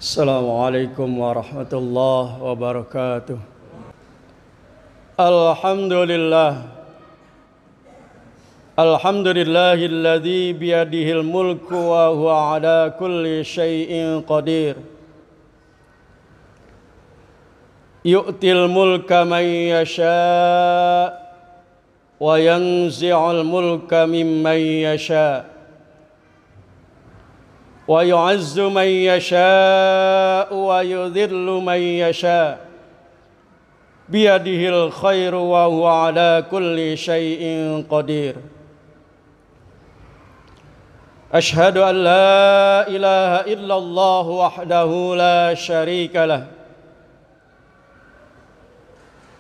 Assalamualaikum warahmatullahi wabarakatuh. Alhamdulillah. Alhamdulillahilladzi biyadihil mulku wa huwa ala kulli syai'in qadir. Yu'til mulka man yasha' wa yanzi'ul mulka mimman yasha'. Wa yu'azzu man yasha'u wa yudhillu man yasha' biyadihil khairu wa huwa ala kulli syai'in qadir. Ashhadu an la ilaha illallah wahdahu la syarika lah,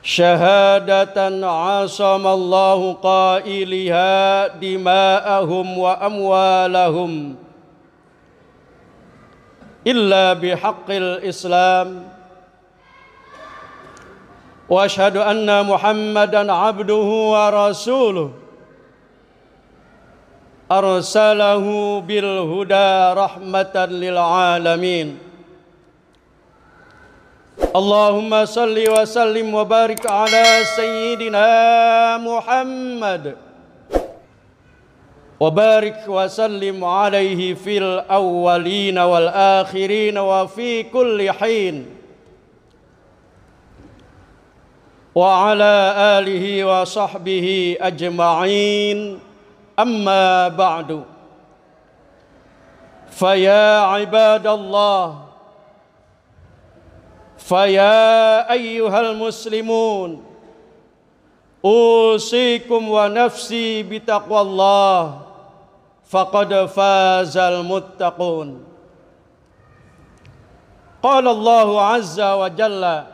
syahadatan asamallahu qailiha dima'ahum wa amwalahum illa bihaqqil Islam, wa asyhadu anna Muhammadan abduhu wa rasuluh arsalahu bil huda rahmatan lil alamin. Allahumma salli wa sallim wa barik ala sayyidina Muhammad wa barik wa sallim alaihi fil awwalina wal akhirina wa fi kulli hin wa ala alihi wa sahbihi ajma'in, amma ba'du. Faya ibadallah, faya ayyuhal muslimun, usikum wa nafsi bitaqwallah, faqad fazal muttaqun. Qala Allahu azza wa jalla,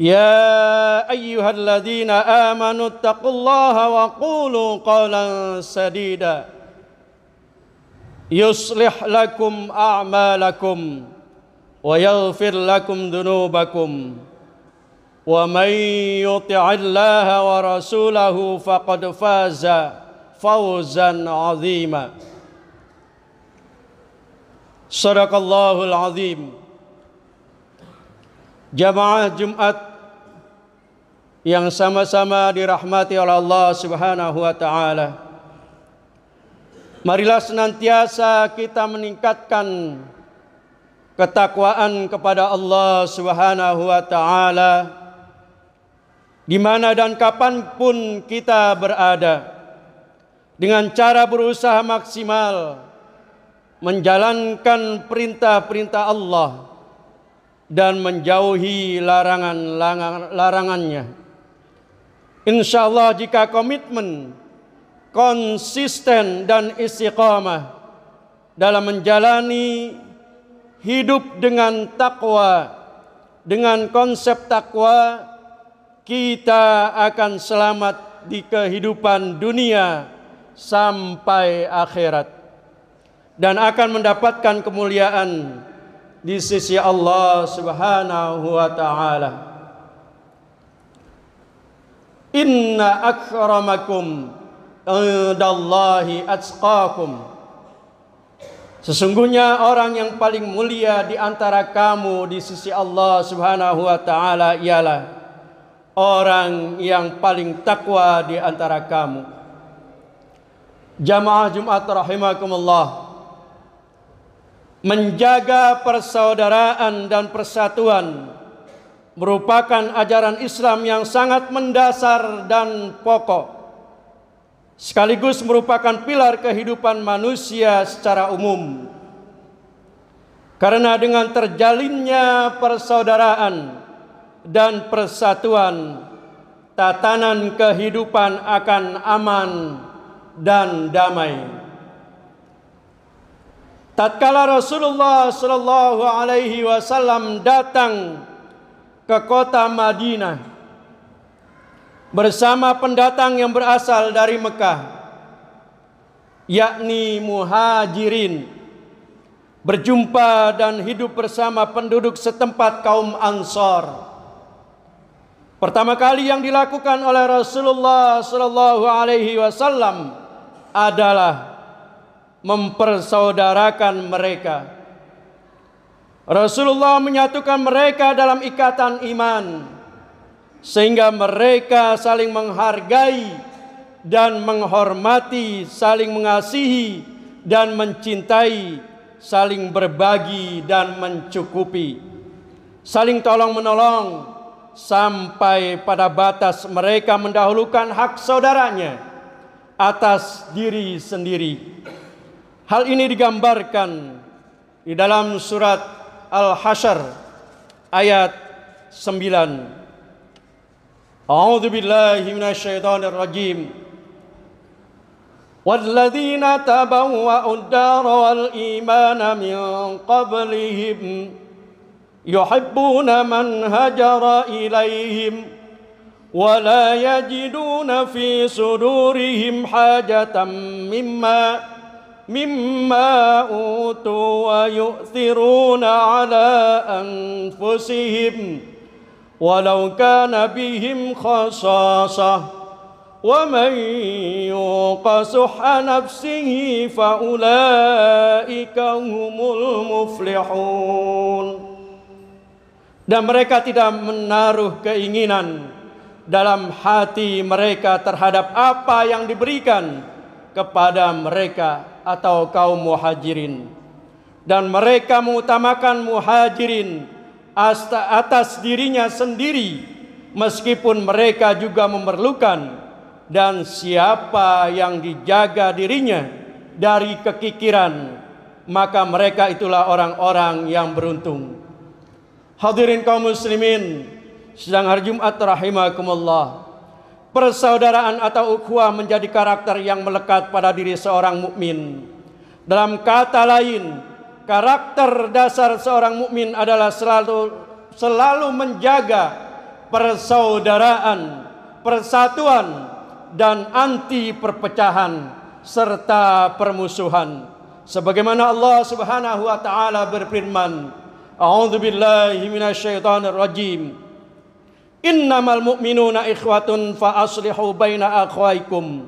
ya ayyuhalladzina amanu taqullaha wa qulu qawlan sadida yuslih lakum a'malakum wa yaghfir lakum dhunubakum wa man yuti'illaha wa rasulahu faqad faza fawzan 'azima. Shadaqallahul 'azim. Jamaah Jumat yang sama-sama dirahmati oleh Allah Subhanahu wa taala, marilah senantiasa kita meningkatkan ketakwaan kepada Allah Subhanahu wa taala di mana dan kapanpun kita berada, dengan cara berusaha maksimal menjalankan perintah-perintah Allah dan menjauhi larangannya. Insyaallah jika komitmen, konsisten dan istiqamah dalam menjalani hidup dengan takwa, dengan konsep takwa, kita akan selamat di kehidupan dunia sampai akhirat dan akan mendapatkan kemuliaan di sisi Allah Subhanahu wa taala. Inna akramakum indallahi atqakum. Sesungguhnya orang yang paling mulia di antara kamu di sisi Allah Subhanahu wa taala ialah orang yang paling takwa di antara kamu. Jamaah Jumat rahimakumullah, menjaga persaudaraan dan persatuan merupakan ajaran Islam yang sangat mendasar dan pokok, sekaligus merupakan pilar kehidupan manusia secara umum. Karena dengan terjalinnya persaudaraan dan persatuan, tatanan kehidupan akan aman dan damai. Tatkala Rasulullah sallallahu alaihi wasallam datang ke kota Madinah bersama pendatang yang berasal dari Mekah, yakni muhajirin, berjumpa dan hidup bersama penduduk setempat kaum Ansar. Pertama kali yang dilakukan oleh Rasulullah sallallahu alaihi wasallam adalah mempersaudarakan mereka. Rasulullah menyatukan mereka dalam ikatan iman, sehingga mereka saling menghargai dan menghormati, saling mengasihi dan mencintai, saling berbagi dan mencukupi, saling tolong menolong, sampai pada batas mereka mendahulukan hak saudaranya atas diri sendiri. Hal ini digambarkan di dalam surat Al-Hasyr ayat 9. A'udzu billahi minasyaitonir rajim. Walladzina tabawwa'ud dara wal imana min qablihim yuhibbuna man hajara ilaihim wa la yajiduna fi sudurihim hajatan mimma utu wa yu'thiruna ala anfusihim walau kana bihim khasasah wa man yuqa suhha nafsihi fa ulaika humul muflihun. Dan mereka tidak menaruh keinginan dalam hati mereka terhadap apa yang diberikan kepada mereka atau kaum muhajirin, dan mereka mengutamakan muhajirin atas dirinya sendiri meskipun mereka juga memerlukan, dan siapa yang dijaga dirinya dari kekikiran maka mereka itulah orang-orang yang beruntung. Hadirin kaum muslimin sidang hari Jumat rahimakumullah, persaudaraan atau ukhuwah menjadi karakter yang melekat pada diri seorang mukmin. Dalam kata lain, karakter dasar seorang mukmin adalah selalu menjaga persaudaraan, persatuan, dan anti perpecahan serta permusuhan. Sebagaimana Allah Subhanahu wa taala berfirman, A'udzu billahi minasyaitonir rajim. Innamal mu'minuna ikhwatun fa aslihu baina akhwaikum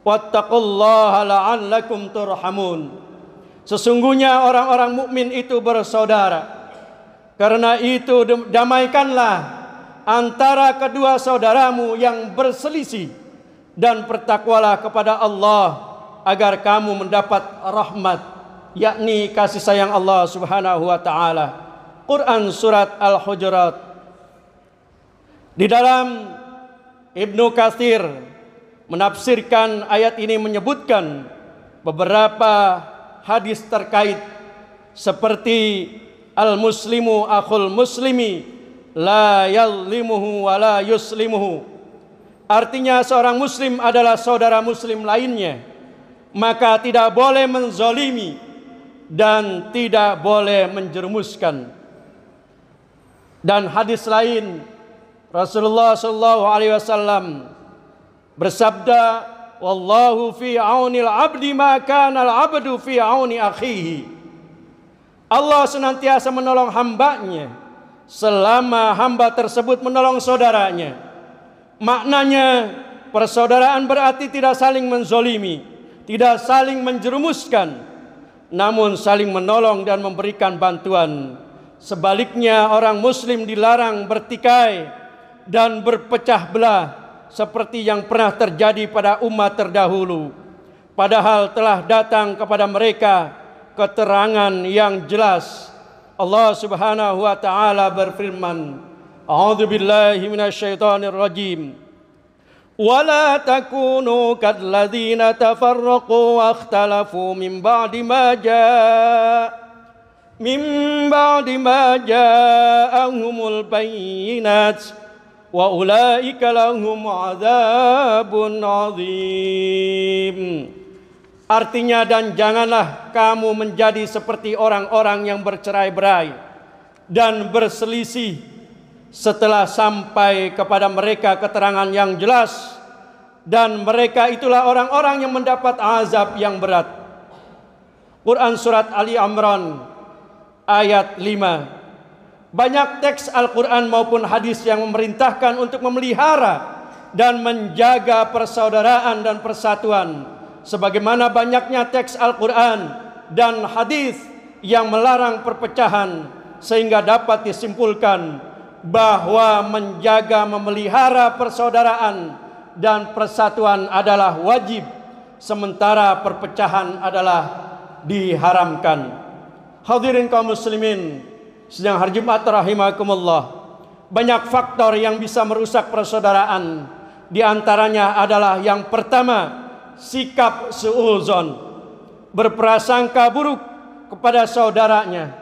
wattaqullaha la'allakum turhamun. Sesungguhnya orang-orang mukmin itu bersaudara. Karena itu damaikanlah antara kedua saudaramu yang berselisih, dan bertakwalah kepada Allah agar kamu mendapat rahmat, yakni kasih sayang Allah Subhanahu wa taala. Quran surat Al-Hujurat. Di dalam Ibnu Katsir menafsirkan ayat ini menyebutkan beberapa hadis terkait, seperti al-muslimu akhul muslimi la yallimuhu wa la yuslimuhu. Artinya seorang muslim adalah saudara muslim lainnya, maka tidak boleh menzolimi dan tidak boleh menjerumuskan. Dan hadis lain, Rasulullah SAW bersabda, wallahu fi aunil abdi ma kana al abdu fi auni akhihi. Allah senantiasa menolong hambanya selama hamba tersebut menolong saudaranya. Maknanya persaudaraan berarti tidak saling menzolimi, tidak saling menjerumuskan, namun saling menolong dan memberikan bantuan. Sebaliknya orang muslim dilarang bertikai dan berpecah belah seperti yang pernah terjadi pada umat terdahulu, padahal telah datang kepada mereka keterangan yang jelas. Allah Subhanahu wa taala berfirman, A'udzu billahi minasyaitonir rajim. Wala takunu kalladzina tafarraqu wa ikhtalafu min ba'di ma ja'ahumul bayyinat wa ulaika lahum 'adzabun 'adzim. Artinya, dan janganlah kamu menjadi seperti orang-orang yang bercerai-berai dan berselisih setelah sampai kepada mereka keterangan yang jelas, dan mereka itulah orang-orang yang mendapat azab yang berat. Quran surat Ali Imran ayat 5. Banyak teks Al-Quran maupun hadis yang memerintahkan untuk memelihara dan menjaga persaudaraan dan persatuan, sebagaimana banyaknya teks Al-Quran dan hadis yang melarang perpecahan sehingga dapat disimpulkan bahwa menjaga memelihara persaudaraan dan persatuan adalah wajib, sementara perpecahan adalah diharamkan. Hadirin kaum muslimin sidang hari Jumat rahimakumullah, banyak faktor yang bisa merusak persaudaraan. Di antaranya adalah yang pertama, sikap suudzon, berprasangka buruk kepada saudaranya.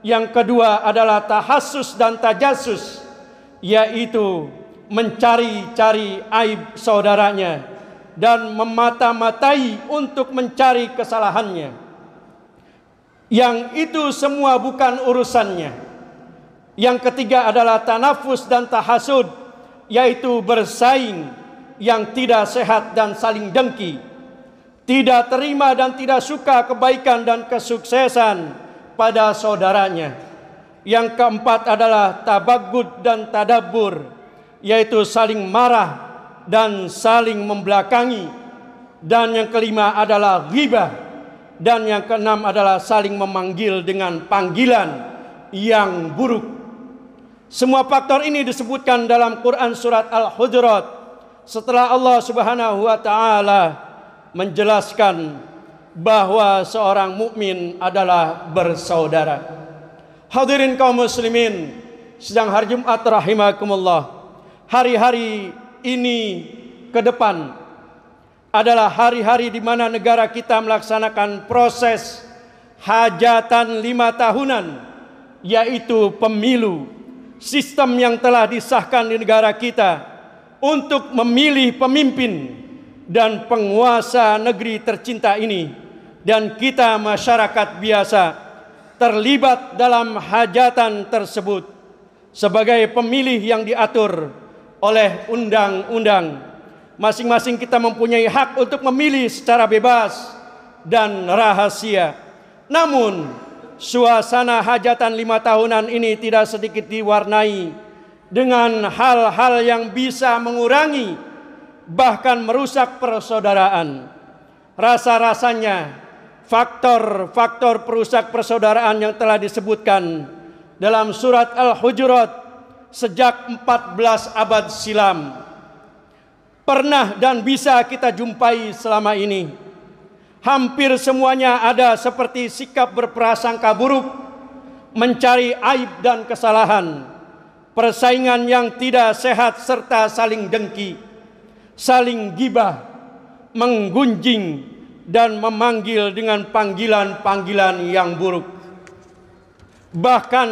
Yang kedua adalah tahassus dan tajassus, yaitu mencari-cari aib saudaranya dan memata-matai untuk mencari kesalahannya. Yang itu semua bukan urusannya. Yang ketiga adalah tanafus dan tahasud, yaitu bersaing yang tidak sehat dan saling dengki, tidak terima dan tidak suka kebaikan dan kesuksesan pada saudaranya. Yang keempat adalah tabaggud dan tadabbur, yaitu saling marah dan saling membelakangi. Dan yang kelima adalah ghibah. Dan yang keenam adalah saling memanggil dengan panggilan yang buruk. Semua faktor ini disebutkan dalam Quran surat Al-Hujurat setelah Allah Subhanahu wa taala menjelaskan bahwa seorang mukmin adalah bersaudara. Hadirin kaum muslimin sidang hari Jumat rahimakumullah, hari-hari ini ke depan adalah hari-hari di mana negara kita melaksanakan proses hajatan 5 tahunan, yaitu pemilu, sistem yang telah disahkan di negara kita untuk memilih pemimpin dan penguasa negeri tercinta ini. Dan kita masyarakat biasa terlibat dalam hajatan tersebut sebagai pemilih yang diatur oleh undang-undang. Masing-masing kita mempunyai hak untuk memilih secara bebas dan rahasia. Namun suasana hajatan 5 tahunan ini tidak sedikit diwarnai dengan hal-hal yang bisa mengurangi bahkan merusak persaudaraan. Rasa-rasanya faktor-faktor perusak persaudaraan yang telah disebutkan dalam surat Al-Hujurat sejak 14 abad silam pernah dan bisa kita jumpai selama ini. Hampir semuanya ada seperti sikap berprasangka buruk, mencari aib dan kesalahan, persaingan yang tidak sehat serta saling dengki, saling gibah, menggunjing dan memanggil dengan panggilan-panggilan yang buruk. Bahkan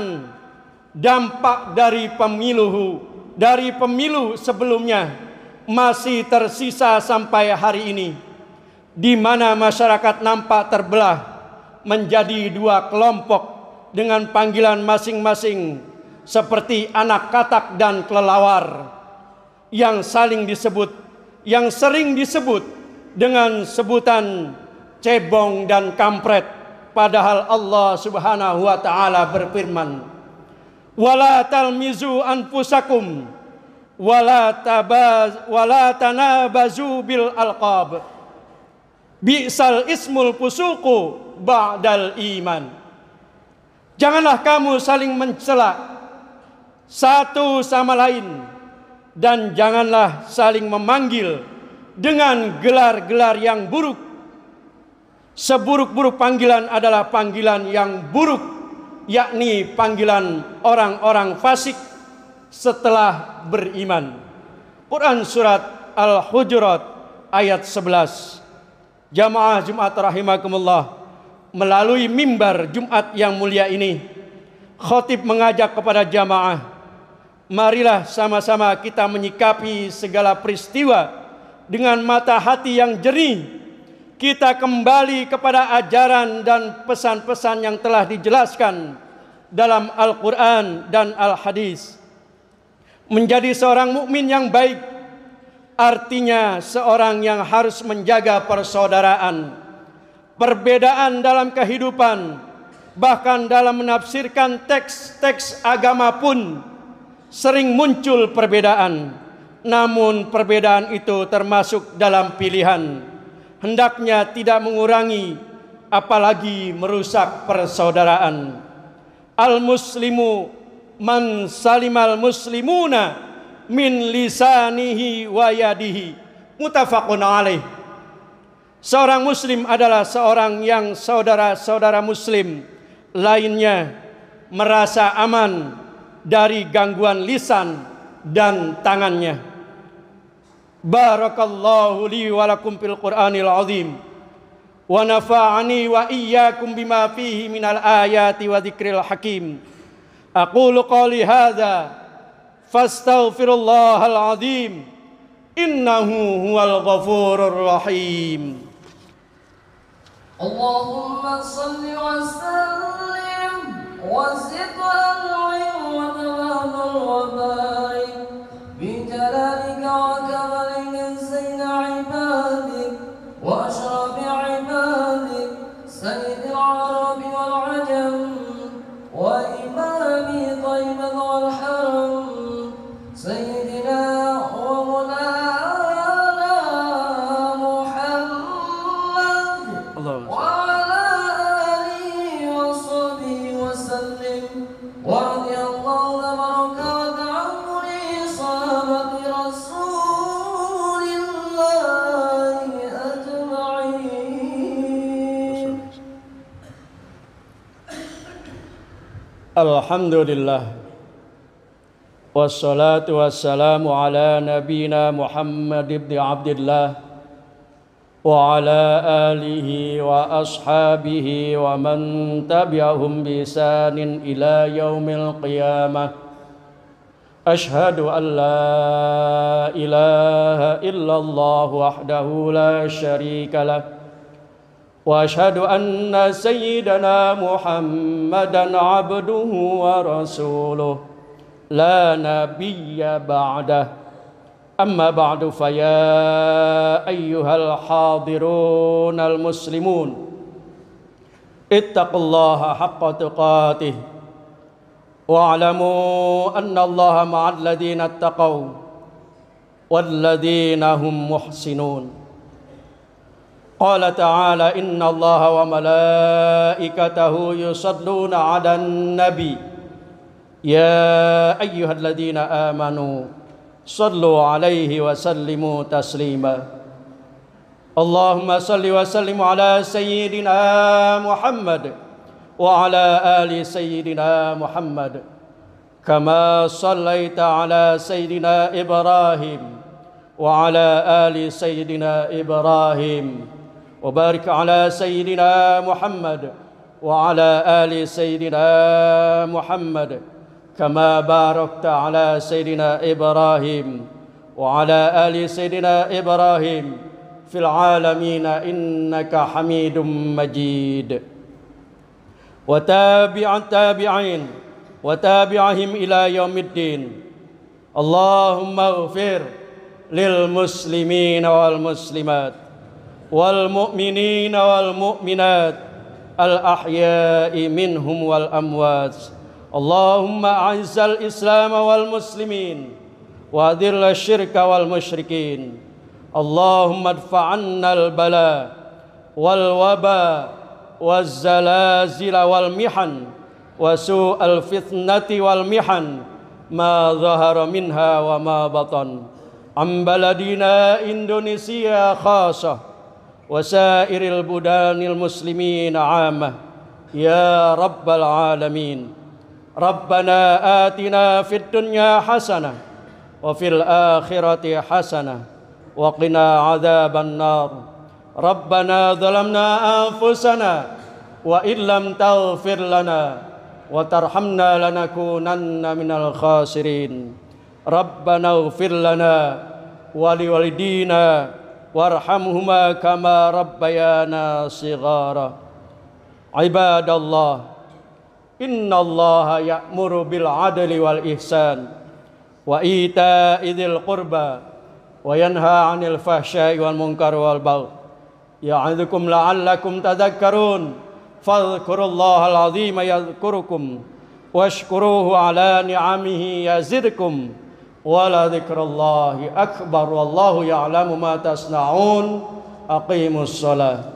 dampak dari pemilu sebelumnya masih tersisa sampai hari ini, di mana masyarakat nampak terbelah menjadi 2 kelompok dengan panggilan masing-masing seperti anak katak dan kelelawar yang sering disebut dengan sebutan cebong dan kampret, padahal Allah Subhanahu wa taala berfirman, "Wala talmizu anfusakum wala tanabazu bil alqab bi'sal ismul fusuqu ba'dal iman." Janganlah kamu saling mencela satu sama lain, dan janganlah saling memanggil dengan gelar-gelar yang buruk. Seburuk-buruk panggilan adalah panggilan yang buruk, yakni panggilan orang-orang fasik setelah beriman. Quran surat Al-Hujurat ayat 11. Jamaah Jumat rahimakumullah, melalui mimbar Jumat yang mulia ini, khatib mengajak kepada jamaah, marilah sama-sama kita menyikapi segala peristiwa dengan mata hati yang jernih. Kita kembali kepada ajaran dan pesan-pesan yang telah dijelaskan dalam Al-Quran dan Al-Hadis. Menjadi seorang mukmin yang baik artinya seorang yang harus menjaga persaudaraan. Perbedaan dalam kehidupan, bahkan dalam menafsirkan teks-teks agama pun sering muncul perbedaan. Namun perbedaan itu termasuk dalam pilihan. Hendaknya tidak mengurangi apalagi merusak persaudaraan. Al-muslimu man salimal muslimuna min lisanihi wa yadihi. Muttafaqun alaih. Seorang muslim adalah seorang yang saudara-saudara muslim lainnya merasa aman dari gangguan lisan dan tangannya. Barakallahu li wa lakum fil Qur'anil azim wa nafa'ani wa iyyakum bima fihi minal ayati wa dzikril hakim. Aqulu qali hadza fastaghfirullahal azim innahu huwal ghafurur rahim. Allahumma salli wa sallim wa zid wa an'im wa tawakkal wa barik bi jalalika wa kamalika sayyidina ibadik wa ashrafi ibadik sayyidil arabi wal ajam wa imami tayyiban wal haram sayyidina wa mulana Alhamdulillah wassalatu wassalamu ala nabina Muhammad ibn Abdillah wa ala alihi wa ashabihi wa man tabi'ahum bi ihsanin ila yaumil qiyamah. Ashhadu an la ilaha illallah wahdahu la syarika lah wa ashhadu anna sayyidana Muhammadan abduhu wa rasuluh la nabiyya ba'dah. Amma ba'du fa ya ayyuhal hadirun al muslimun ittaqullaha haqqa tuqatih wa'lamu anna allaha ma'al ladhina ittaqaw wal ladhina hum muhsinun. Qala ta'ala inna allaha wa malaikatahu yusalluna 'alan nabi ya ayyuhalladzina amanu sallu 'alaihi wa sallimu taslima. Allahumma salli wa sallim ala sayyidina Muhammad wa ala ali sayyidina Muhammad kama sallaita ala sayyidina Ibrahim wa ala ali sayyidina Ibrahim wa barik ala sayyidina Muhammad wa ala ali sayyidina Muhammad kama barakta ala sayyidina Ibrahim wa ala ali sayyidina Ibrahim fil alamin innaka Hamidum Majid. Wa tabi'at tabi'in wa tabi'ahum ila yaumiddin. Allahumma ighfir lil muslimina wal muslimat wal mu'minina wal mu'minat al ahya'i minhum wal amwat. Allahumma a'izzal islam wal muslimin wa adhil syirka wal musyrikin. Allahumma adfa'anna al bala wal waba waz zalazil wal mihan wa su'al fitnati wal mihan ma zahara minha wa ma batan am baladina Indonesia khasah wasairil budanil muslimin 'amah ya rabbal alamin. Rabbana atina fid dunya hasanah wa fil akhirati hasanah wa qina adzaban nar. Rabbana zalamna anfusana wa illam taghfir lana wa tarhamna lanakunanna minal khasirin. Rabbana ighfir lana wa liwalidina warhamhuma kama rabbayana shighara. Ibadallah, innallaha ya'muru bil adli wal ihsan wa ita'i dzil qurba wa yanha 'anil fahsya'i wal munkar wal baghi ya'idzukum la'allakum tadhakkarun. Fadhkurullahal 'azima yadhkurukum washkuruhu 'ala ni'amihi yazidkum wala dzikrullahi akbar wallahu ya'lamu ma tasna'un. Aqimus shalah.